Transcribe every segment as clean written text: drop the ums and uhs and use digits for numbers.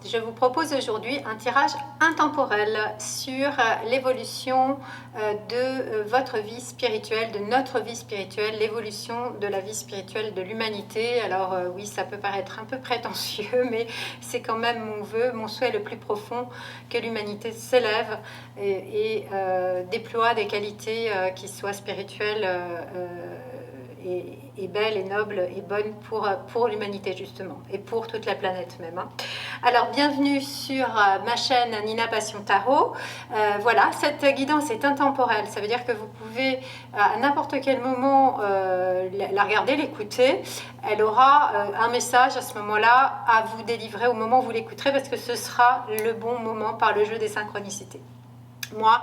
Je vous propose aujourd'hui un tirage intemporel sur l'évolution de votre vie spirituelle, de notre vie spirituelle, l'évolution de la vie spirituelle de l'humanité. Alors oui, ça peut paraître un peu prétentieux, mais c'est quand même mon vœu, mon souhait le plus profond, que l'humanité s'élève et déploie des qualités qui soient spirituelles et belle et noble et bonne pour l'humanité justement et pour toute la planète même. Alors bienvenue sur ma chaîne Nina Passion Tarot. Voilà, cette guidance est intemporelle, ça veut dire que vous pouvez à n'importe quel moment la regarder, l'écouter. Elle aura un message à ce moment-là à vous délivrer au moment où vous l'écouterez, parce que ce sera le bon moment par le jeu des synchronicités. Moi,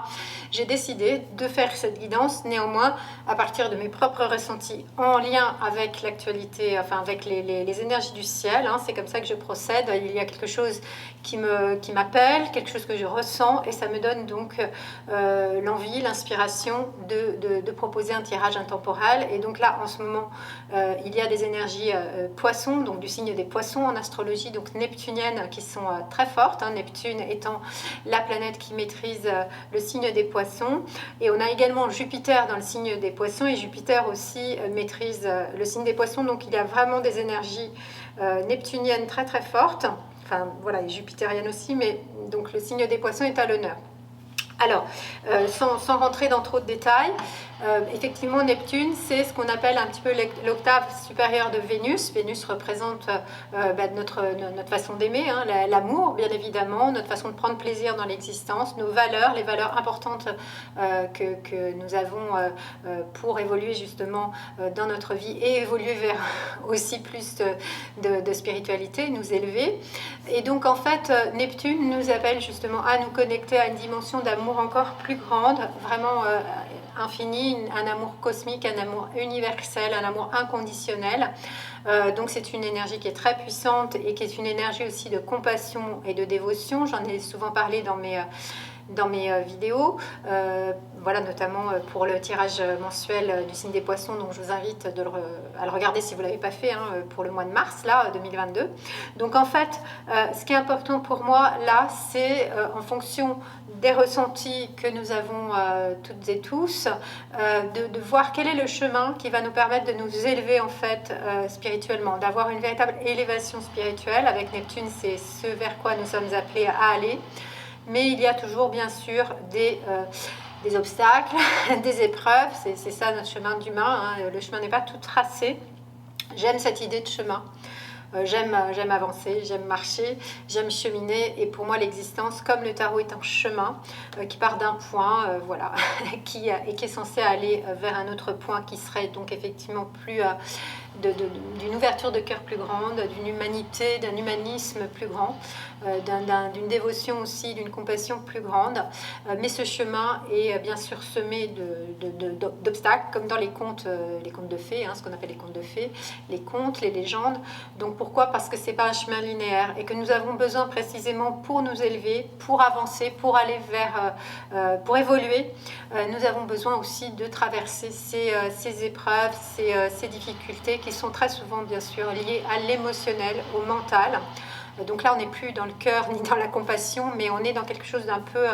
j'ai décidé de faire cette guidance néanmoins à partir de mes propres ressentis en lien avec l'actualité, enfin avec les énergies du ciel. C'est comme ça que je procède. Il y a quelque chose qui m'appelle, quelque chose que je ressens, et ça me donne donc l'envie, l'inspiration de proposer un tirage intemporel. Et donc là, en ce moment, il y a des énergies poissons, donc du signe des poissons en astrologie, donc neptuniennes, qui sont très fortes. Neptune étant la planète qui maîtrise le signe des poissons, et on a également Jupiter dans le signe des poissons, et Jupiter aussi maîtrise le signe des poissons, donc il y a vraiment des énergies neptuniennes très très fortes, enfin voilà, et jupitériennes aussi, mais donc le signe des poissons est à l'honneur. Alors, sans rentrer dans trop de détails, effectivement, Neptune, c'est ce qu'on appelle un petit peu l'octave supérieure de Vénus. Vénus représente notre façon d'aimer, l'amour, bien évidemment, notre façon de prendre plaisir dans l'existence, nos valeurs, les valeurs importantes que nous avons pour évoluer justement dans notre vie et évoluer vers aussi plus de spiritualité, nous élever. Et donc, en fait, Neptune nous appelle justement à nous connecter à une dimension d'amour encore plus grande, vraiment infini, un amour cosmique, un amour universel, un amour inconditionnel. Donc c'est une énergie qui est très puissante et qui est une énergie aussi de compassion et de dévotion. J'en ai souvent parlé dans mes vidéos, voilà, notamment pour le tirage mensuel du signe des poissons, donc je vous invite à le regarder si vous ne l'avez pas fait, pour le mois de mars là, 2022. Donc en fait, ce qui est important pour moi là, c'est en fonction des ressentis que nous avons toutes et tous, de voir quel est le chemin qui va nous permettre de nous élever en fait spirituellement, d'avoir une véritable élévation spirituelle. Avec Neptune, c'est ce vers quoi nous sommes appelés à aller. Mais il y a toujours, bien sûr, des obstacles, des épreuves. C'est ça notre chemin d'humain. Le chemin n'est pas tout tracé. J'aime cette idée de chemin. J'aime avancer, j'aime marcher, j'aime cheminer. Et pour moi, l'existence, comme le tarot, est un chemin qui part d'un point, voilà, qui est censé aller vers un autre point qui serait donc effectivement plus... d'une ouverture de cœur plus grande, d'une humanité, d'un humanisme plus grand, d'une dévotion aussi, d'une compassion plus grande. Mais ce chemin est bien sûr semé d'obstacles, comme dans les contes de fées, ce qu'on appelle les contes de fées, les contes, les légendes. Donc pourquoi ? Parce que c'est pas un chemin linéaire et que nous avons besoin précisément pour nous élever, pour avancer, pour aller pour évoluer. Nous avons besoin aussi de traverser ces épreuves, ces difficultés qui sont très souvent bien sûr liées à l'émotionnel, au mental. Donc là, on n'est plus dans le cœur ni dans la compassion, mais on est dans quelque chose d'un peu,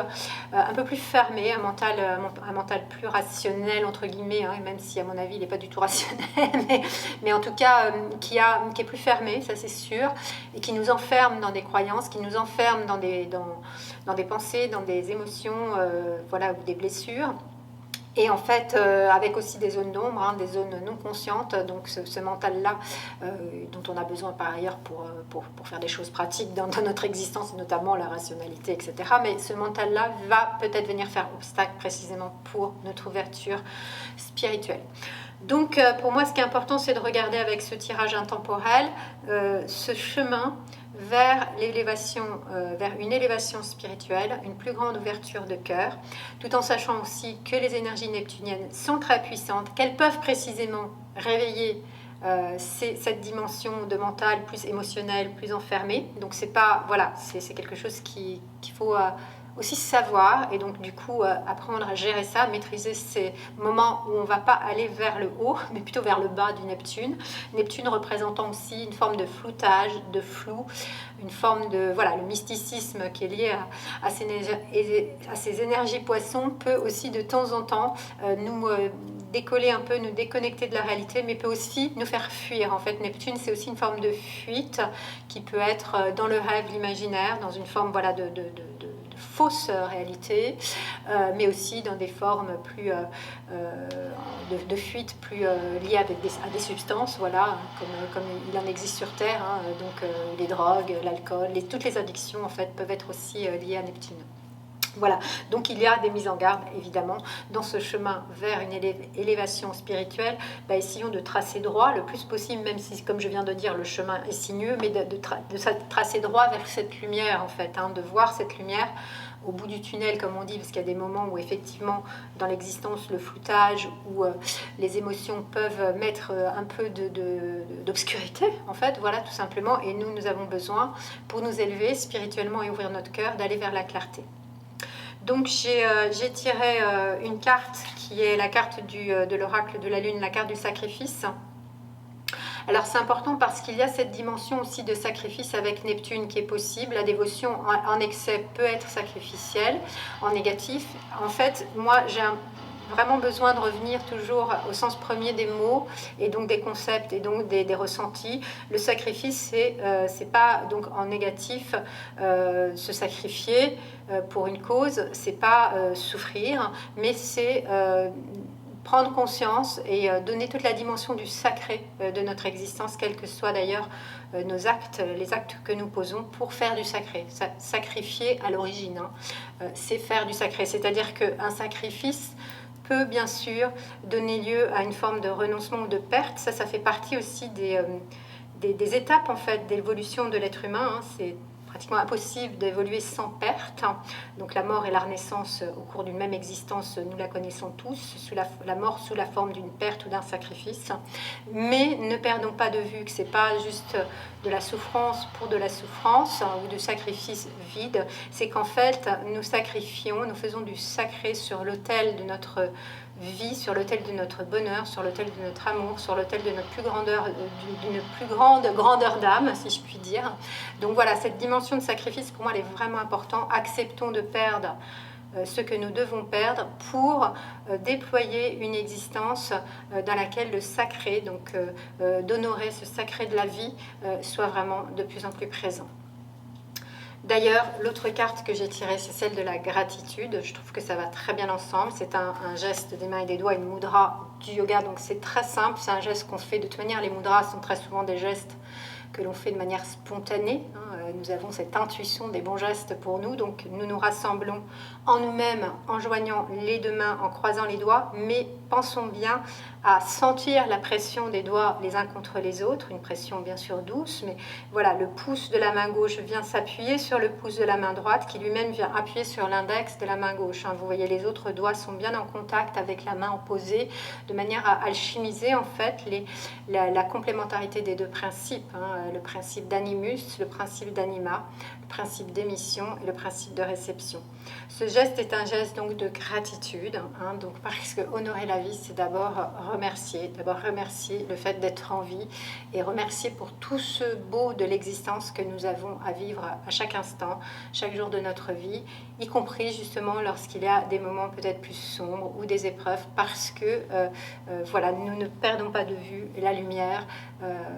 un peu plus fermé, un mental plus rationnel, entre guillemets, même si à mon avis, il n'est pas du tout rationnel, mais en tout cas, qui est plus fermé, ça c'est sûr, et qui nous enferme dans des croyances, qui nous enferme dans des pensées, dans des émotions, voilà, ou des blessures. Et en fait, avec aussi des zones d'ombre, des zones non conscientes, donc ce mental-là, dont on a besoin par ailleurs pour faire des choses pratiques dans notre existence, notamment la rationalité, etc. Mais ce mental-là va peut-être venir faire obstacle précisément pour notre ouverture spirituelle. Donc pour moi, ce qui est important, c'est de regarder avec ce tirage intemporel ce chemin vers l'élévation, vers une élévation spirituelle, une plus grande ouverture de cœur, tout en sachant aussi que les énergies neptuniennes sont très puissantes, qu'elles peuvent précisément réveiller cette dimension de mental plus émotionnelle, plus enfermée. Donc c'est pas, voilà, c'est quelque chose qu'il faut aussi savoir, et donc du coup apprendre à gérer ça, maîtriser ces moments où on ne va pas aller vers le haut, mais plutôt vers le bas du Neptune. Neptune représentant aussi une forme de floutage, de flou, une forme de, voilà, le mysticisme qui est lié à ces énergies poissons peut aussi de temps en temps nous décoller un peu, nous déconnecter de la réalité, mais peut aussi nous faire fuir. En fait, Neptune, c'est aussi une forme de fuite qui peut être dans le rêve, l'imaginaire, dans une forme, voilà, de fausse réalité, mais aussi dans des formes plus de fuite plus liées à des substances, voilà, comme il en existe sur Terre, hein, donc les drogues, l'alcool, toutes les addictions en fait peuvent être aussi liées à Neptune. Voilà, donc il y a des mises en garde, évidemment, dans ce chemin vers une élévation spirituelle. Essayons de tracer droit le plus possible, même si, comme je viens de dire, le chemin est sinueux, mais de tracer droit vers cette lumière, en fait, hein, de voir cette lumière au bout du tunnel, comme on dit, parce qu'il y a des moments où, effectivement, dans l'existence, le floutage, où les émotions peuvent mettre un peu d'obscurité, en fait, voilà, tout simplement, et nous avons besoin, pour nous élever spirituellement et ouvrir notre cœur, d'aller vers la clarté. Donc j'ai tiré une carte qui est la carte de l'oracle de la lune, la carte du sacrifice. Alors c'est important parce qu'il y a cette dimension aussi de sacrifice avec Neptune qui est possible. La dévotion en excès peut être sacrificielle, en négatif. En fait, moi j'ai vraiment besoin de revenir toujours au sens premier des mots et donc des concepts et donc des ressentis. Le sacrifice, c'est pas donc en négatif se sacrifier pour une cause, c'est pas souffrir, mais c'est prendre conscience et donner toute la dimension du sacré de notre existence, quels que soient d'ailleurs nos actes, les actes que nous posons pour faire du sacré. Sacrifier à l'origine, hein, c'est faire du sacré, c'est-à-dire qu'un sacrifice peut bien sûr donner lieu à une forme de renoncement ou de perte. Ça fait partie aussi des étapes en fait d'évolution de l'être humain. Hein. C'est pratiquement impossible d'évoluer sans perte. Donc la mort et la renaissance au cours d'une même existence, nous la connaissons tous, la mort sous la forme d'une perte ou d'un sacrifice. Mais ne perdons pas de vue que ce n'est pas juste de la souffrance pour de la souffrance ou de sacrifice vide, c'est qu'en fait nous sacrifions, nous faisons du sacré sur l'autel de notre vie, sur l'autel de notre bonheur, sur l'autel de notre amour, sur l'autel de notre d'une plus grande grandeur d'âme, si je puis dire. Donc voilà, cette dimension de sacrifice, pour moi, elle est vraiment importante. Acceptons de perdre ce que nous devons perdre pour déployer une existence dans laquelle le sacré, donc d'honorer ce sacré de la vie, soit vraiment de plus en plus présent. D'ailleurs, l'autre carte que j'ai tirée, c'est celle de la gratitude. Je trouve que ça va très bien ensemble. C'est un geste des mains et des doigts, une mudra du yoga. Donc c'est très simple, c'est un geste qu'on fait. De toute manière, les mudras sont très souvent des gestes que l'on fait de manière spontanée. Nous avons cette intuition des bons gestes pour nous. Donc nous nous rassemblons en nous-mêmes, en joignant les deux mains, en croisant les doigts. Mais pensons bien à sentir la pression des doigts les uns contre les autres, une pression bien sûr douce, mais voilà, le pouce de la main gauche vient s'appuyer sur le pouce de la main droite, qui lui-même vient appuyer sur l'index de la main gauche. Vous voyez, les autres doigts sont bien en contact avec la main opposée, de manière à alchimiser en fait la complémentarité des deux principes, le principe d'animus, le principe d'anima, le principe d'émission et le principe de réception. Ce geste est un geste donc de gratitude, donc parce que honorer la vie, c'est d'abord remercier le fait d'être en vie et remercier pour tout ce beau de l'existence que nous avons à vivre à chaque instant, chaque jour de notre vie, y compris justement lorsqu'il y a des moments peut-être plus sombres ou des épreuves, parce que voilà, nous ne perdons pas de vue la lumière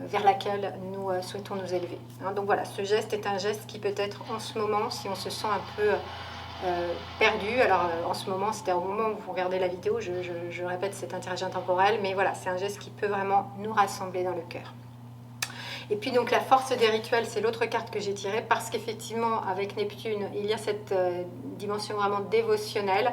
vers laquelle nous souhaitons nous élever. Donc voilà, ce geste est un geste qui peut être en ce moment, si on se sent un peu perdu. Alors en ce moment, c'était au moment où vous regardez la vidéo, je répète, c'est interrogé intemporel, mais voilà, c'est un geste qui peut vraiment nous rassembler dans le cœur. Et puis donc la force des rituels, c'est l'autre carte que j'ai tirée, parce qu'effectivement avec Neptune, il y a cette dimension vraiment dévotionnelle.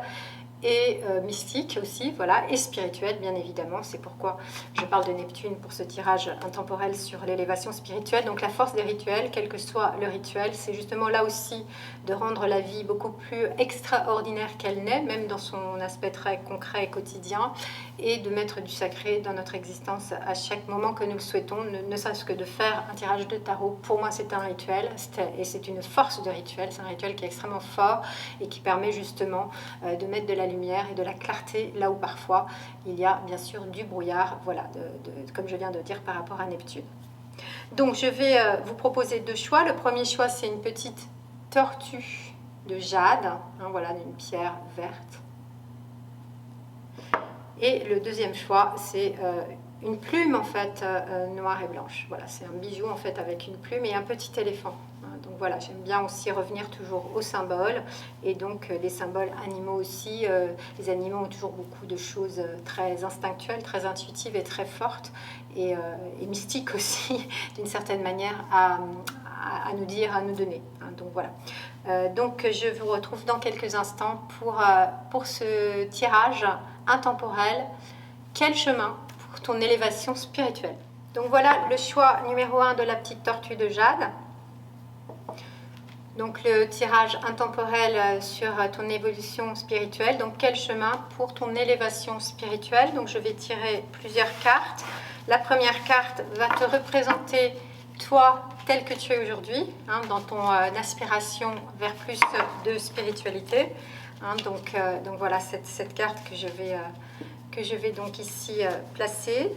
et mystique aussi, voilà, et spirituel bien évidemment. C'est pourquoi je parle de Neptune pour ce tirage intemporel sur l'élévation spirituelle. Donc la force des rituels, quel que soit le rituel, c'est justement là aussi de rendre la vie beaucoup plus extraordinaire qu'elle n'est, même dans son aspect très concret et quotidien, et de mettre du sacré dans notre existence à chaque moment que nous le souhaitons, ne serait-ce que de faire un tirage de tarot. Pour moi c'est un rituel, et c'est une force de rituel, c'est un rituel qui est extrêmement fort et qui permet justement de mettre de la lumière et de la clarté là où parfois il y a bien sûr du brouillard, voilà, comme je viens de dire par rapport à Neptune. Donc je vais vous proposer deux choix. Le premier choix, c'est une petite tortue de jade, hein, voilà, d'une pierre verte. Et le deuxième choix, c'est une plume en fait noire et blanche. Voilà, c'est un bijou en fait avec une plume et un petit éléphant. Donc voilà, j'aime bien aussi revenir toujours aux symboles et donc les symboles animaux aussi. Les animaux ont toujours beaucoup de choses très instinctuelles, très intuitives et très fortes et mystiques aussi d'une certaine manière à nous dire, à nous donner. Donc voilà. Donc je vous retrouve dans quelques instants pour ce tirage intemporel. Quel chemin pour ton élévation spirituelle? Donc voilà le choix numéro 1 de la petite tortue de jade. Donc le tirage intemporel sur ton évolution spirituelle. Donc quel chemin pour ton élévation spirituelle? Donc je vais tirer plusieurs cartes. La première carte va te représenter toi tel que tu es aujourd'hui, hein, dans ton aspiration vers plus de spiritualité. Hein, donc voilà cette carte que je vais donc ici placer.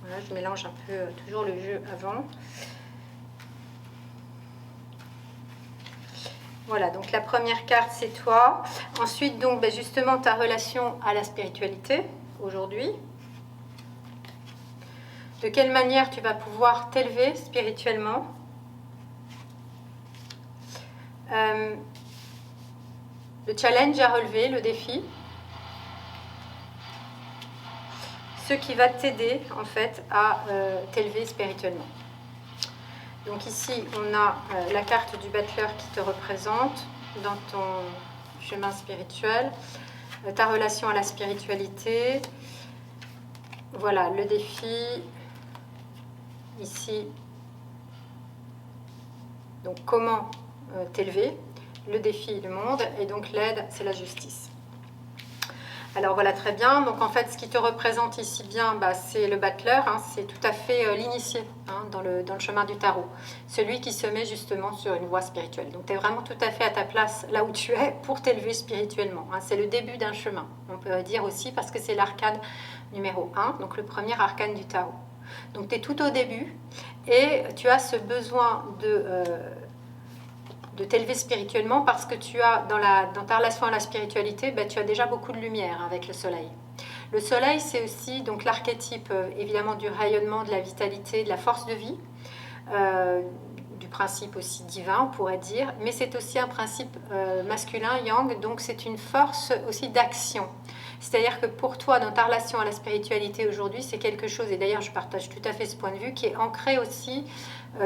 Voilà, je mélange un peu toujours le jeu avant. Voilà, donc la première carte, c'est toi. Ensuite, donc, justement, ta relation à la spiritualité, aujourd'hui. De quelle manière tu vas pouvoir t'élever spirituellement. Le challenge à relever, le défi. Ce qui va t'aider, en fait, à t'élever spirituellement. Donc ici, on a la carte du battleur qui te représente dans ton chemin spirituel, ta relation à la spiritualité. Voilà, le défi, ici, donc comment t'élever, le défi, le monde, et donc l'aide, c'est la justice. Alors voilà, très bien. Donc en fait, ce qui te représente ici bien, c'est le battleur, hein, c'est tout à fait l'initié hein, dans le chemin du tarot. Celui qui se met justement sur une voie spirituelle. Donc tu es vraiment tout à fait à ta place là où tu es pour t'élever spirituellement. Hein. C'est le début d'un chemin, on peut dire aussi, parce que c'est l'arcane numéro 1, donc le premier arcane du tarot. Donc tu es tout au début et tu as ce besoin de t'élever spirituellement parce que tu as, dans ta relation à la spiritualité, tu as déjà beaucoup de lumière avec le soleil. Le soleil, c'est aussi donc l'archétype évidemment du rayonnement, de la vitalité, de la force de vie, du principe aussi divin, on pourrait dire, mais c'est aussi un principe masculin, yang, donc c'est une force aussi d'action. C'est-à-dire que pour toi, dans ta relation à la spiritualité aujourd'hui, c'est quelque chose, et d'ailleurs je partage tout à fait ce point de vue, qui est ancré aussi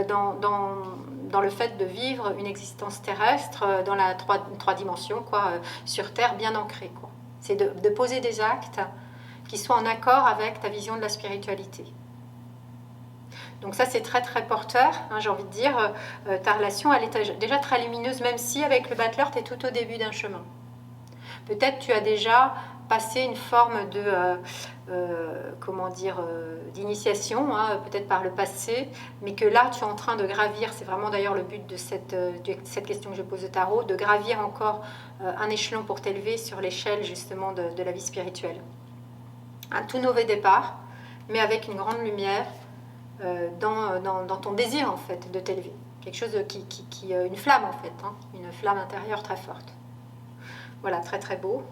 dans le fait de vivre une existence terrestre dans la trois dimensions, quoi, sur Terre, bien ancrée. C'est de poser des actes qui soient en accord avec ta vision de la spiritualité. Donc ça, c'est très très porteur, hein, j'ai envie de dire. Ta relation, elle est déjà très lumineuse, même si avec le battleur, tu es tout au début d'un chemin. Peut-être tu as déjà passé une forme de d'initiation, hein, peut-être par le passé, mais que là tu es en train de gravir, c'est vraiment d'ailleurs le but de cette question que je pose au tarot, de gravir encore un échelon pour t'élever sur l'échelle justement de la vie spirituelle. Un tout nouveau départ, mais avec une grande lumière dans ton désir en fait de t'élever. Quelque chose qui une flamme en fait, hein, une flamme intérieure très forte. Voilà, très très beau.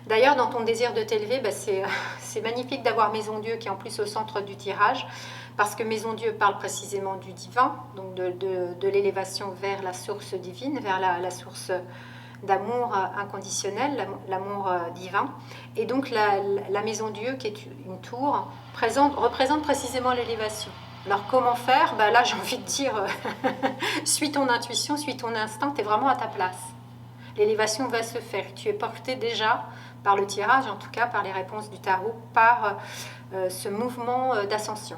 D'ailleurs, dans ton désir de t'élever, c'est magnifique d'avoir Maison Dieu qui est en plus au centre du tirage, parce que Maison Dieu parle précisément du divin, donc de l'élévation vers la source divine, vers la source d'amour inconditionnel, l'amour divin. Et donc la Maison Dieu, qui est une tour, représente précisément l'élévation. Alors comment faire? Là, j'ai envie de dire, suis ton intuition, suis ton instinct, tu es vraiment à ta place. l'élévation va se faire. Tu es porté déjà par le tirage, en tout cas par les réponses du tarot, par ce mouvement d'ascension.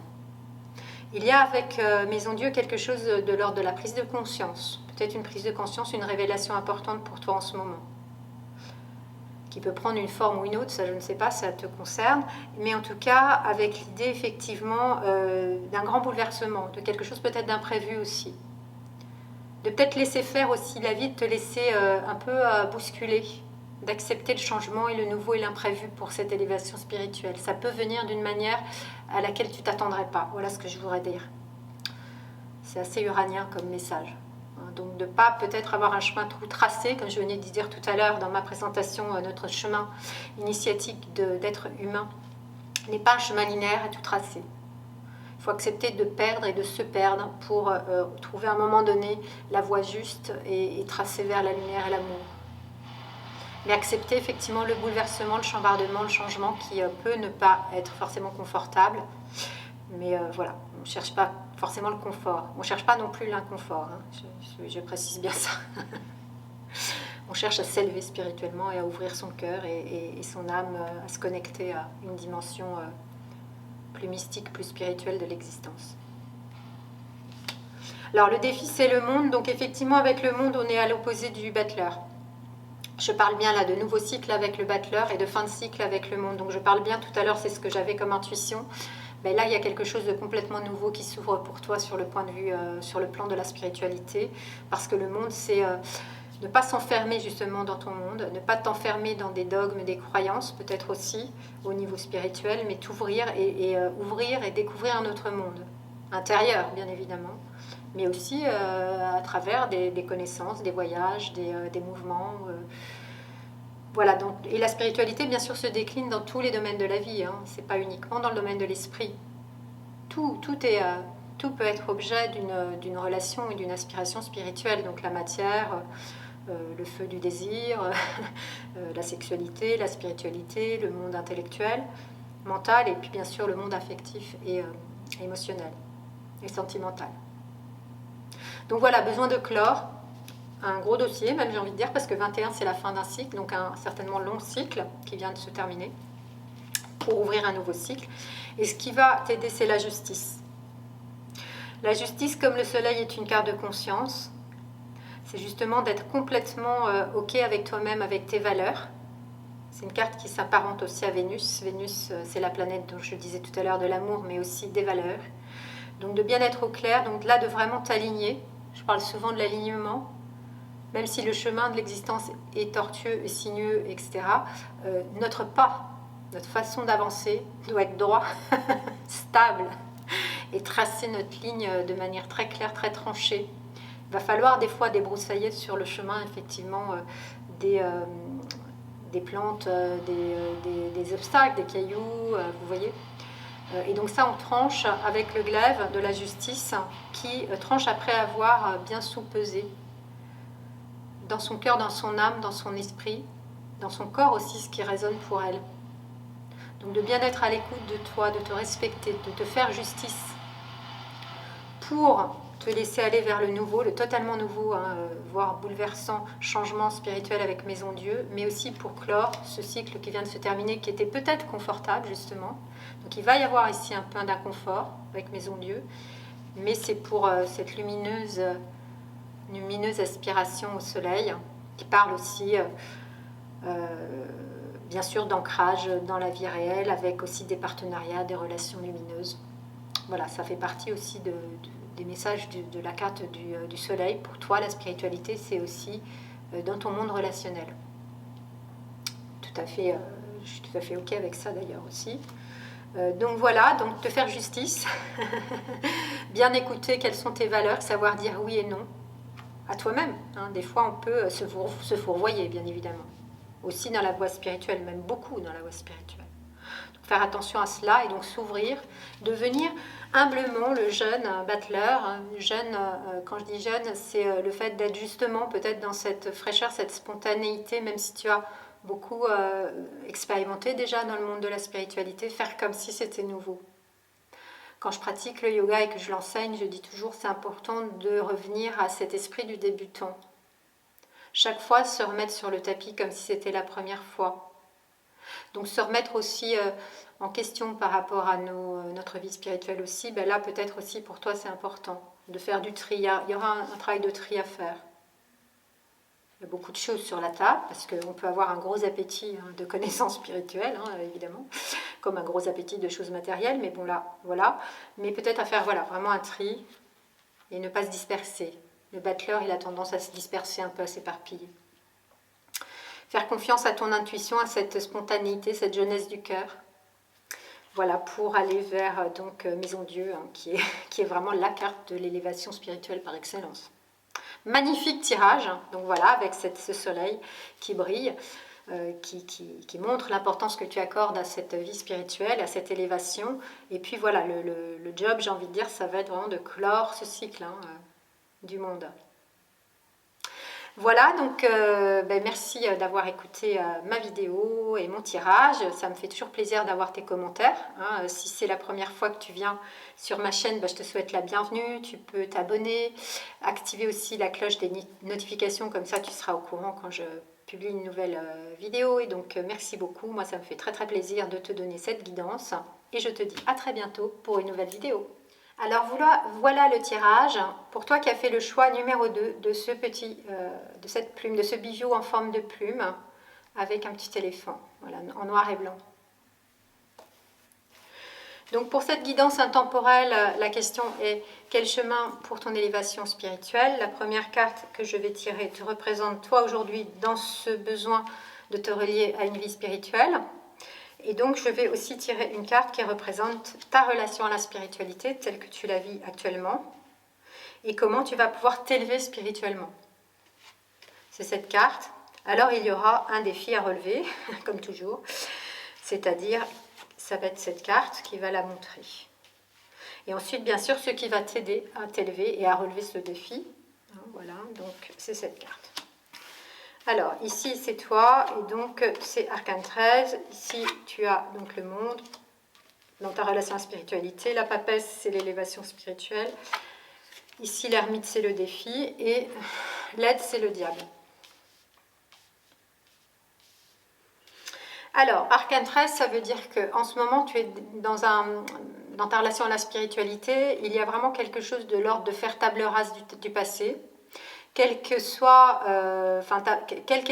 Il y a avec Maison Dieu quelque chose de l'ordre de la prise de conscience, peut-être une prise de conscience, une révélation importante pour toi en ce moment, qui peut prendre une forme ou une autre, ça je ne sais pas, ça te concerne, mais en tout cas avec l'idée effectivement d'un grand bouleversement, de quelque chose peut-être d'imprévu aussi, de peut-être laisser faire aussi la vie, de te laisser un peu bousculer, d'accepter le changement et le nouveau et l'imprévu pour cette élévation spirituelle. Ça peut venir d'une manière à laquelle tu t'attendrais pas. Voilà ce que je voudrais dire. C'est assez uranien comme message. Donc de ne pas peut-être avoir un chemin tout tracé, comme je venais de dire tout à l'heure dans ma présentation, notre chemin initiatique d'être humain n'est pas un chemin linéaire et tout tracé. Il faut accepter de perdre et de se perdre pour trouver à un moment donné la voie juste et tracer vers la lumière et l'amour. Mais accepter effectivement le bouleversement, le chambardement, le changement qui peut ne pas être forcément confortable. Mais voilà, on ne cherche pas forcément le confort. On ne cherche pas non plus l'inconfort. Hein. Je précise bien ça. On cherche à s'élever spirituellement et à ouvrir son cœur et son âme, à se connecter à une dimension plus mystique, plus spirituelle de l'existence. Alors le défi, c'est le monde. Donc effectivement, avec le monde, on est à l'opposé du battleur. Je parle bien là de nouveau cycle avec le battleur et de fin de cycle avec le monde. Donc je parle bien, tout à l'heure, c'est ce que j'avais comme intuition. Mais là, il y a quelque chose de complètement nouveau qui s'ouvre pour toi sur le point de vue, sur le plan de la spiritualité. Parce que le monde, c'est ne pas s'enfermer justement dans ton monde, ne pas t'enfermer dans des dogmes, des croyances, peut-être aussi au niveau spirituel, mais t'ouvrir et ouvrir et découvrir un autre monde. Intérieur, bien évidemment, mais aussi à travers des connaissances, des voyages, des mouvements. Voilà, donc, et la spiritualité, bien sûr, se décline dans tous les domaines de la vie. Hein. Ce n'est pas uniquement dans le domaine de l'esprit. Tout peut être objet d'une relation et d'une aspiration spirituelle. Donc la matière, le feu du désir, la sexualité, la spiritualité, le monde intellectuel, mental, et puis bien sûr le monde affectif et émotionnel et sentimental. Donc voilà, besoin de clore un gros dossier, même j'ai envie de dire, parce que 21 c'est la fin d'un cycle, donc un certainement long cycle qui vient de se terminer, pour ouvrir un nouveau cycle. Et ce qui va t'aider, c'est la justice. La justice, comme le soleil, est une carte de conscience. C'est justement d'être complètement OK avec toi-même, avec tes valeurs. C'est une carte qui s'apparente aussi à Vénus. Vénus, c'est la planète dont je disais tout à l'heure de l'amour, mais aussi des valeurs. Donc de bien être au clair, donc là de vraiment t'aligner. Je parle souvent de l'alignement. Même si le chemin de l'existence est tortueux et sinueux, etc., notre pas, notre façon d'avancer doit être droit, stable, et tracer notre ligne de manière très claire, très tranchée. Il va falloir des fois débroussailler sur le chemin, effectivement, des plantes, des obstacles, des cailloux, vous voyez. Et donc ça, on tranche avec le glaive de la justice qui tranche après avoir bien sous-pesé dans son cœur, dans son âme, dans son esprit, dans son corps aussi, ce qui résonne pour elle. Donc de bien être à l'écoute de toi, de te respecter, de te faire justice pour te laisser aller vers le nouveau, le totalement nouveau, hein, voire bouleversant changement spirituel avec Maison Dieu, mais aussi pour clore ce cycle qui vient de se terminer, qui était peut-être confortable justement. Donc il va y avoir ici un peu d'inconfort avec Maison Dieu, mais c'est pour cette lumineuse aspiration au soleil, qui parle aussi, bien sûr, d'ancrage dans la vie réelle, avec aussi des partenariats, des relations lumineuses. Voilà, ça fait partie aussi des messages de la carte du soleil. Pour toi, la spiritualité, c'est aussi dans ton monde relationnel. Tout à fait, je suis tout à fait OK avec ça d'ailleurs aussi. Donc voilà, donc te faire justice, bien écouter quelles sont tes valeurs, savoir dire oui et non à toi-même. Hein. Des fois, on peut se fourvoyer, bien évidemment. Aussi dans la voie spirituelle, même beaucoup dans la voie spirituelle. Donc, faire attention à cela et donc s'ouvrir, devenir humblement le jeune battleur. Jeune, quand je dis jeune, c'est le fait d'être justement peut-être dans cette fraîcheur, cette spontanéité, même si tu as beaucoup expérimenté déjà dans le monde de la spiritualité, faire comme si c'était nouveau. Quand je pratique le yoga et que je l'enseigne, je dis toujours c'est important de revenir à cet esprit du débutant. chaque fois se remettre sur le tapis comme si c'était la première fois. Donc se remettre aussi en question par rapport à notre vie spirituelle aussi, ben là peut-être aussi pour toi c'est important de faire du tri. Il y aura un travail de tri à faire. Il y a beaucoup de choses sur la table, parce qu'on peut avoir un gros appétit de connaissances spirituelles, évidemment, comme un gros appétit de choses matérielles, mais bon là, voilà. Mais peut-être à faire vraiment un tri et ne pas se disperser. Le battleur, il a tendance à se disperser un peu, à s'éparpiller. Faire confiance à ton intuition, à cette spontanéité, cette jeunesse du cœur. Voilà, pour aller vers donc Maison Dieu, qui est vraiment la carte de l'élévation spirituelle par excellence. Magnifique tirage, donc voilà, avec ce soleil qui brille, qui montre l'importance que tu accordes à cette vie spirituelle, à cette élévation. Et puis voilà, le job, j'ai envie de dire, ça va être vraiment de clore ce cycle du monde. Voilà, donc merci d'avoir écouté ma vidéo et mon tirage. Ça me fait toujours plaisir d'avoir tes commentaires. Si c'est la première fois que tu viens sur ma chaîne, je te souhaite la bienvenue. Tu peux t'abonner, activer aussi la cloche des notifications, comme ça tu seras au courant quand je publie une nouvelle vidéo. Et donc merci beaucoup, moi ça me fait très plaisir de te donner cette guidance. Et je te dis à très bientôt pour une nouvelle vidéo. Alors voilà le tirage pour toi qui as fait le choix numéro 2 de de cette plume, de ce bijou en forme de plume avec un petit éléphant, voilà, en noir et blanc. Donc pour cette guidance intemporelle, la question est quel chemin pour ton élévation spirituelle? La première carte que je vais tirer te représente toi aujourd'hui dans ce besoin de te relier à une vie spirituelle. Et donc, je vais aussi tirer une carte qui représente ta relation à la spiritualité telle que tu la vis actuellement et comment tu vas pouvoir t'élever spirituellement. C'est cette carte. Alors, il y aura un défi à relever, comme toujours, c'est-à-dire, ça va être cette carte qui va la montrer. Et ensuite, bien sûr, ce qui va t'aider à t'élever et à relever ce défi. Voilà, donc c'est cette carte. Alors, ici, c'est toi, et donc, c'est Arcane 13. Ici, tu as donc le monde, dans ta relation à la spiritualité. La papesse, c'est l'élévation spirituelle. Ici, l'ermite, c'est le défi. Et l'aide, c'est le diable. Alors, Arcane 13, ça veut dire qu'en ce moment, tu es dans ta relation à la spiritualité. Il y a vraiment quelque chose de l'ordre de faire table rase du passé. Quelle qu'a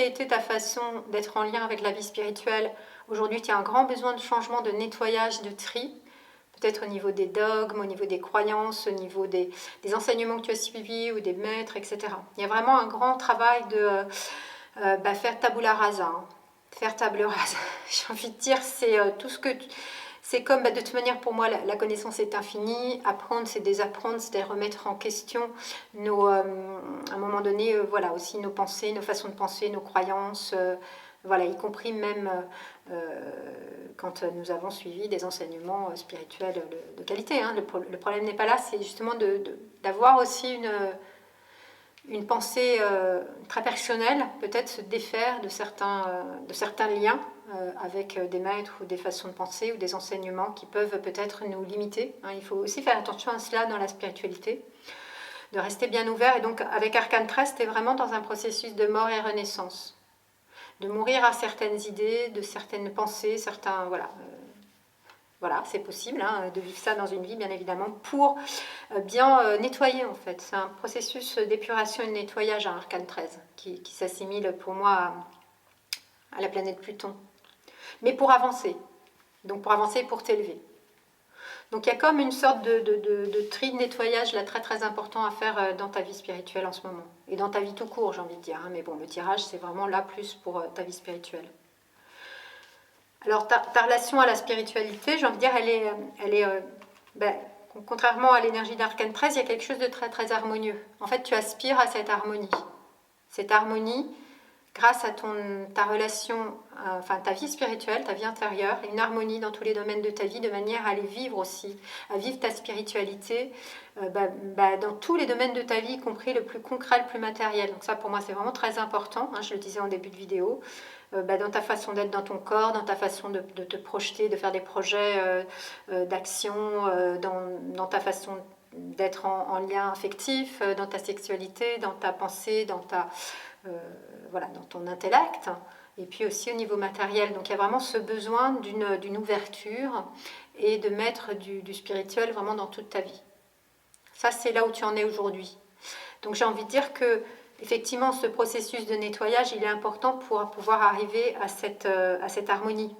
été ta façon d'être en lien avec la vie spirituelle, aujourd'hui tu as un grand besoin de changement, de nettoyage, de tri, peut-être au niveau des dogmes, au niveau des croyances, au niveau des enseignements que tu as suivis ou des maîtres, etc. Il y a vraiment un grand travail de faire tabula rasa, faire table rase. J'ai envie de dire, c'est tout ce que... C'est comme, de toute manière, pour moi, la connaissance est infinie. Apprendre, c'est désapprendre, c'est remettre en question à un moment donné, voilà, aussi nos pensées, nos façons de penser, nos croyances, voilà, y compris même quand nous avons suivi des enseignements spirituels de qualité. Le problème n'est pas là, c'est justement d'avoir aussi une pensée très personnelle, peut-être se défaire de certains liens avec des maîtres ou des façons de penser ou des enseignements qui peuvent peut-être nous limiter. Il faut aussi faire attention à cela dans la spiritualité, de rester bien ouvert. Et donc avec Arcane 13, tu es vraiment dans un processus de mort et renaissance, de mourir à certaines idées, de certaines pensées, voilà, c'est possible de vivre ça dans une vie, bien évidemment, pour bien nettoyer, en fait. C'est un processus d'épuration et de nettoyage à Arcane 13 qui s'assimile pour moi à la planète Pluton. Mais pour avancer. Donc pour avancer et pour t'élever. Donc il y a comme une sorte de tri de nettoyage là, très important à faire dans ta vie spirituelle en ce moment. Et dans ta vie tout court, j'ai envie de dire. Mais bon, le tirage, c'est vraiment là plus pour ta vie spirituelle. Alors ta relation à la spiritualité, j'ai envie de dire, elle est contrairement à l'énergie d'Arcane 13, il y a quelque chose de très harmonieux. En fait, tu aspires à cette harmonie. Cette harmonie, grâce à ta relation, ta vie spirituelle, ta vie intérieure, une harmonie dans tous les domaines de ta vie, de manière à les vivre aussi, à vivre ta spiritualité dans tous les domaines de ta vie, y compris le plus concret, le plus matériel. Donc ça, pour moi, c'est vraiment très important, je le disais en début de vidéo, dans ta façon d'être dans ton corps, dans ta façon de te projeter, de faire des projets d'action, dans ta façon d'être en lien affectif, dans ta sexualité, dans ta pensée, dans ta voilà, dans ton intellect, et puis aussi au niveau matériel. Donc il y a vraiment ce besoin d'une ouverture et de mettre du spirituel vraiment dans toute ta vie. Ça, c'est là où tu en es aujourd'hui. Donc j'ai envie de dire que effectivement, ce processus de nettoyage, il est important pour pouvoir arriver à cette harmonie.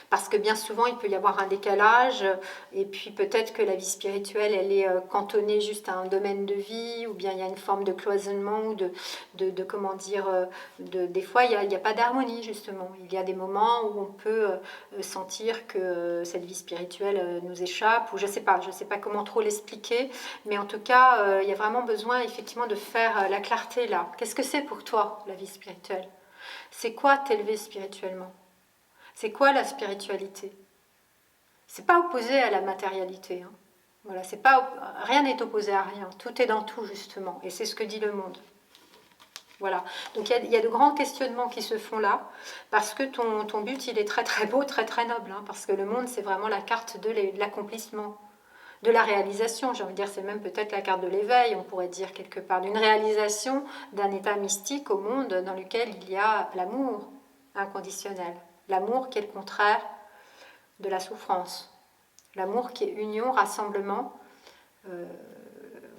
Parce que bien souvent, il peut y avoir un décalage, et puis peut-être que la vie spirituelle, elle est cantonnée juste à un domaine de vie, ou bien il y a une forme de cloisonnement, ou comment dire, des fois, il n'y a pas d'harmonie, justement. Il y a des moments où on peut sentir que cette vie spirituelle nous échappe, ou je sais pas comment trop l'expliquer, mais en tout cas, il y a vraiment besoin, effectivement, de faire la clarté là. Qu'est-ce que c'est pour toi, la vie spirituelle? C'est quoi t'élever spirituellement? C'est quoi la spiritualité? C'est pas opposé à la matérialité. Hein. Voilà, c'est pas, rien n'est opposé à rien. Tout est dans tout, justement. Et c'est ce que dit le monde. Voilà. Donc il y a de grands questionnements qui se font là, parce que ton but, il est très très beau, très très noble. Hein, parce que le monde, c'est vraiment la carte de l'accomplissement, de la réalisation. J'ai envie de dire, c'est même peut-être la carte de l'éveil, on pourrait dire quelque part, d'une réalisation d'un état mystique au monde dans lequel il y a l'amour inconditionnel. L'amour qui est le contraire de la souffrance. L'amour qui est union, rassemblement,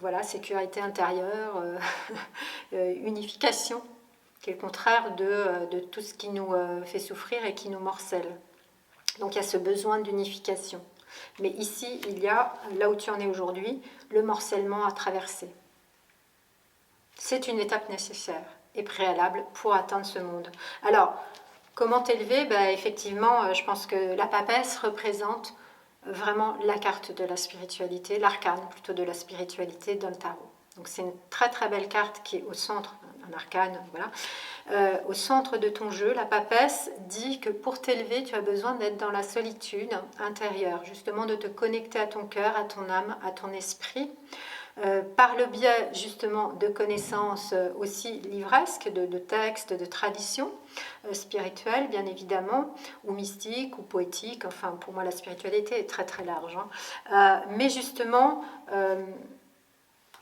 voilà, sécurité intérieure, unification, qui est le contraire de tout ce qui nous fait souffrir et qui nous morcelle. Donc il y a ce besoin d'unification. Mais ici, il y a, là où tu en es aujourd'hui, le morcellement à traverser. C'est une étape nécessaire et préalable pour atteindre ce monde. Alors, comment t'élever? Effectivement, je pense que la papesse représente vraiment la carte de la spiritualité, l'arcane plutôt de la spiritualité dans le tarot. Donc c'est une très très belle carte qui est au centre, un arcane, voilà. Au centre de ton jeu, la papesse dit que pour t'élever, tu as besoin d'être dans la solitude intérieure, justement de te connecter à ton cœur, à ton âme, à ton esprit, par le biais justement de connaissances aussi livresques, de textes, de traditions spirituelles bien évidemment, ou mystiques, ou poétiques, enfin pour moi la spiritualité est très très large, hein. Mais justement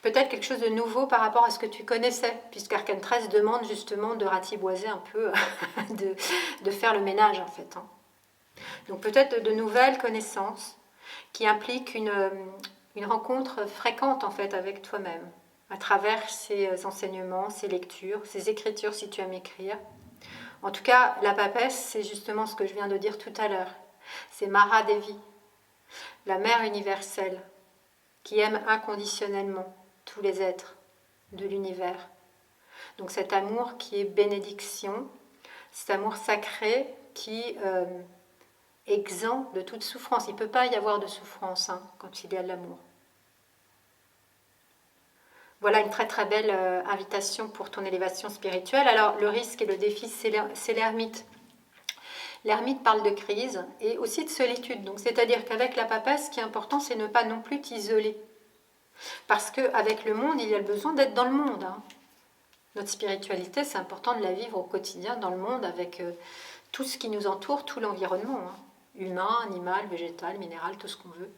peut-être quelque chose de nouveau par rapport à ce que tu connaissais, puisqu'Arcane 13 demande justement de ratiboiser un peu, de faire le ménage en fait, hein. Donc peut-être de nouvelles connaissances qui impliquent une rencontre fréquente en fait avec toi-même, à travers ces enseignements, ces lectures, ces écritures si tu aimes écrire. En tout cas, la papesse, c'est justement ce que je viens de dire tout à l'heure. C'est Mara Devi, la mère universelle, qui aime inconditionnellement tous les êtres de l'univers. Donc cet amour qui est bénédiction, cet amour sacré qui exempt de toute souffrance. Il ne peut pas y avoir de souffrance quand il y a de l'amour. Voilà une très très belle invitation pour ton élévation spirituelle. Alors le risque et le défi, c'est l'ermite. L'ermite parle de crise et aussi de solitude. Donc c'est-à-dire qu'avec la papesse, ce qui est important, c'est ne pas non plus t'isoler. Parce qu'avec le monde, il y a le besoin d'être dans le monde. Hein. Notre spiritualité, c'est important de la vivre au quotidien dans le monde avec tout ce qui nous entoure, tout l'environnement. Hein. Humain, animal, végétal, minéral, tout ce qu'on veut.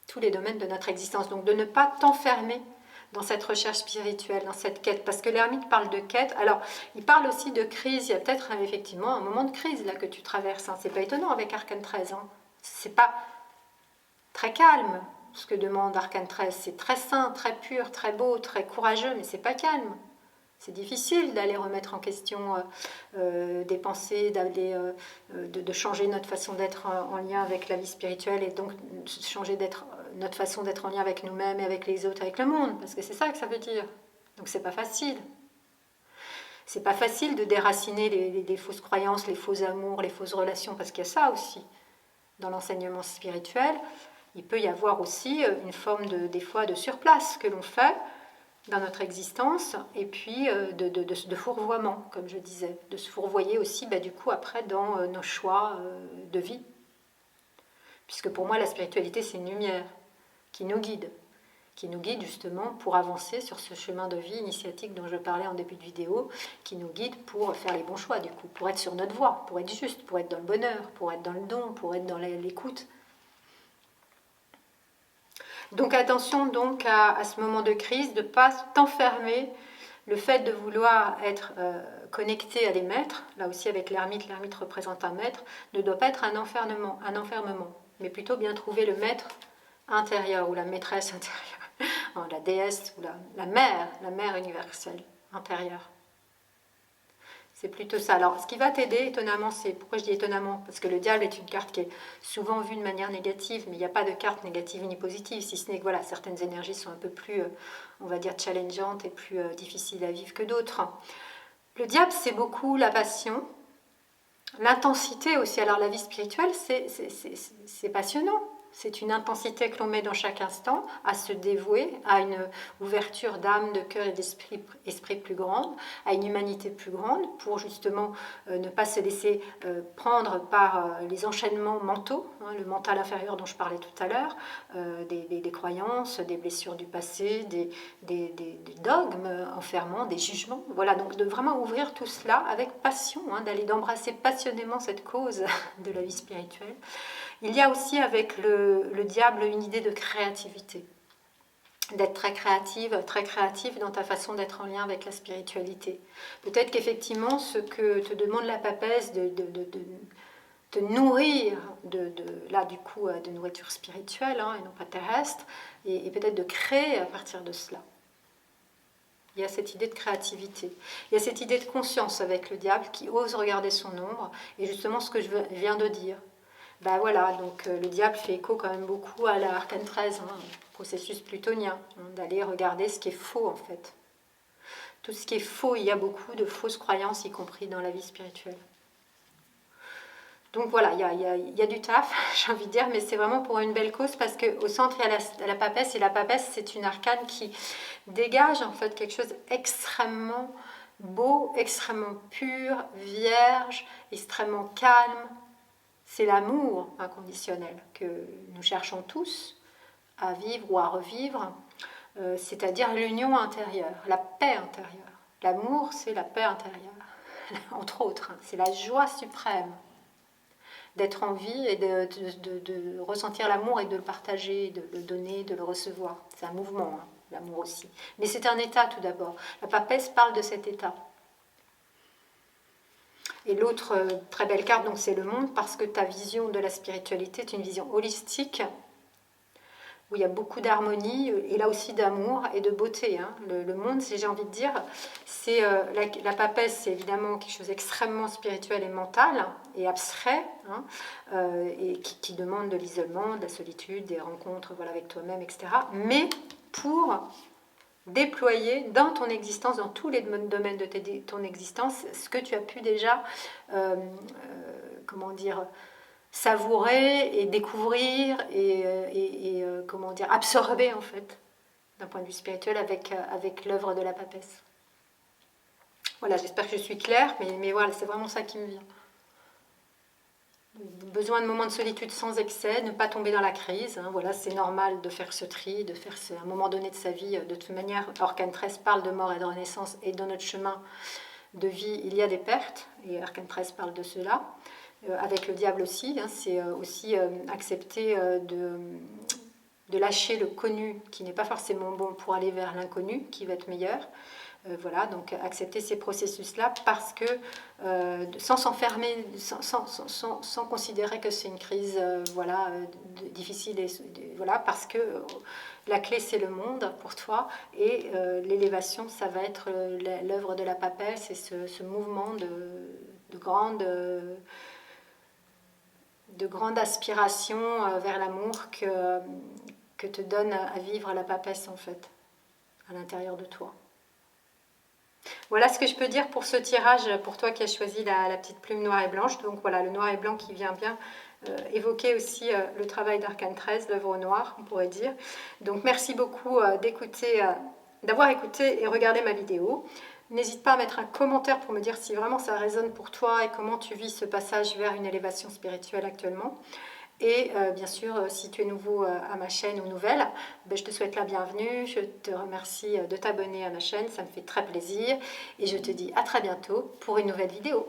Tous les domaines de notre existence. Donc de ne pas t'enfermer dans cette recherche spirituelle, dans cette quête. Parce que l'ermite parle de quête. Alors, il parle aussi de crise. Il y a peut-être effectivement un moment de crise là que tu traverses. Hein. C'est pas étonnant avec Arcane 13. Hein. C'est pas très calme ce que demande Arcane 13. C'est très sain, très pur, très beau, très courageux, mais c'est pas calme. C'est difficile d'aller remettre en question des pensées, de changer notre façon d'être en lien avec la vie spirituelle et donc changer notre façon d'être en lien avec nous-mêmes et avec les autres, avec le monde, parce que c'est ça que ça veut dire. Donc c'est pas facile. C'est pas facile de déraciner les fausses croyances, les faux amours, les fausses relations, parce qu'il y a ça aussi. Dans l'enseignement spirituel, il peut y avoir aussi une forme des fois de surplace que l'on fait dans notre existence, et puis de fourvoiement, comme je disais, de se fourvoyer aussi du coup après dans nos choix de vie. Puisque pour moi la spiritualité c'est une lumière qui nous guide justement pour avancer sur ce chemin de vie initiatique dont je parlais en début de vidéo, qui nous guide pour faire les bons choix du coup, pour être sur notre voie, pour être juste, pour être dans le bonheur, pour être dans le don, pour être dans l'écoute. Donc attention donc à ce moment de crise, de ne pas t'enfermer le fait de vouloir être connecté à des maîtres, là aussi avec l'ermite représente un maître, ne doit pas être un enfermement, mais plutôt bien trouver le maître intérieur ou la maîtresse intérieure, la déesse ou la mère universelle intérieure. C'est plutôt ça. Alors, ce qui va t'aider, étonnamment, c'est... Pourquoi je dis étonnamment? Parce que le diable est une carte qui est souvent vue de manière négative, mais il n'y a pas de carte négative ni positive, si ce n'est que voilà, certaines énergies sont un peu plus, on va dire, challengeantes et plus difficiles à vivre que d'autres. Le diable, c'est beaucoup la passion, l'intensité aussi. Alors, la vie spirituelle, c'est passionnant. C'est une intensité que l'on met dans chaque instant, à se dévouer, à une ouverture d'âme, de cœur et d'esprit plus grande, à une humanité plus grande, pour justement ne pas se laisser prendre par les enchaînements mentaux, hein, le mental inférieur dont je parlais tout à l'heure, des croyances, des blessures du passé, des dogmes enfermants, des jugements. Voilà, donc de vraiment ouvrir tout cela avec passion, hein, d'embrasser passionnément cette cause de la vie spirituelle. Il y a aussi avec le diable une idée de créativité, d'être très créative dans ta façon d'être en lien avec la spiritualité. Peut-être qu'effectivement, ce que te demande la papesse de te nourrir là du coup de nourriture spirituelle, hein, et non pas terrestre, et peut-être de créer à partir de cela. Il y a cette idée de créativité, il y a cette idée de conscience avec le diable qui ose regarder son ombre, et justement ce que je viens de dire. Ben voilà, donc le diable fait écho quand même beaucoup à l'arcane 13, hein, processus plutonien, hein, d'aller regarder ce qui est faux en fait. Tout ce qui est faux, il y a beaucoup de fausses croyances, y compris dans la vie spirituelle. Donc voilà, il y a du taf, j'ai envie de dire, mais c'est vraiment pour une belle cause, parce qu'au centre, il y a la papesse, et la papesse, c'est une arcane qui dégage en fait quelque chose d'extrêmement beau, extrêmement pur, vierge, extrêmement calme. C'est l'amour inconditionnel que nous cherchons tous à vivre ou à revivre, c'est-à-dire l'union intérieure, la paix intérieure. L'amour, c'est la paix intérieure, entre autres. C'est la joie suprême d'être en vie et de ressentir l'amour et de le partager, de le donner, de le recevoir. C'est un mouvement, hein, l'amour aussi. Mais c'est un état tout d'abord. La papesse parle de cet état. Et l'autre très belle carte, donc, c'est le monde, parce que ta vision de la spiritualité est une vision holistique, où il y a beaucoup d'harmonie, et là aussi d'amour et de beauté. Hein. Le monde, si j'ai envie de dire, c'est la papesse, c'est évidemment quelque chose d'extrêmement spirituel et mental, et abstrait, hein, et qui demande de l'isolement, de la solitude, des rencontres voilà, avec toi-même, etc. Mais pour déployer dans ton existence, dans tous les domaines de ton existence, ce que tu as pu déjà, comment dire, savourer et découvrir et comment dire, absorber en fait, d'un point de vue spirituel avec l'œuvre de la papesse. Voilà, j'espère que je suis claire, mais voilà, c'est vraiment ça qui me vient. Besoin de moments de solitude sans excès, ne pas tomber dans la crise. Hein, voilà, c'est normal de faire ce tri, de faire un moment donné de sa vie. De toute manière, Arcane 13 parle de mort et de renaissance, et dans notre chemin de vie, il y a des pertes, et Arcane 13 parle de cela. Avec le diable aussi, hein, c'est aussi accepter de lâcher le connu qui n'est pas forcément bon pour aller vers l'inconnu qui va être meilleur. Voilà, donc accepter ces processus-là parce que sans s'enfermer, sans considérer que c'est une crise voilà, difficile, voilà, parce que la clé c'est le monde pour toi, et l'élévation ça va être l'œuvre de la papesse et ce mouvement de grande aspiration vers l'amour que te donne à vivre la papesse en fait, à l'intérieur de toi. Voilà ce que je peux dire pour ce tirage, pour toi qui as choisi la petite plume noire et blanche. Donc voilà, le noir et blanc qui vient bien évoquer aussi le travail d'Arcane 13, l'œuvre au noir, on pourrait dire. Donc merci beaucoup d'avoir écouté et regardé ma vidéo. N'hésite pas à mettre un commentaire pour me dire si vraiment ça résonne pour toi et comment tu vis ce passage vers une élévation spirituelle actuellement. Et bien sûr, si tu es nouveau à ma chaîne ou nouvelle, je te souhaite la bienvenue. Je te remercie de t'abonner à ma chaîne, ça me fait très plaisir. Et je te dis à très bientôt pour une nouvelle vidéo.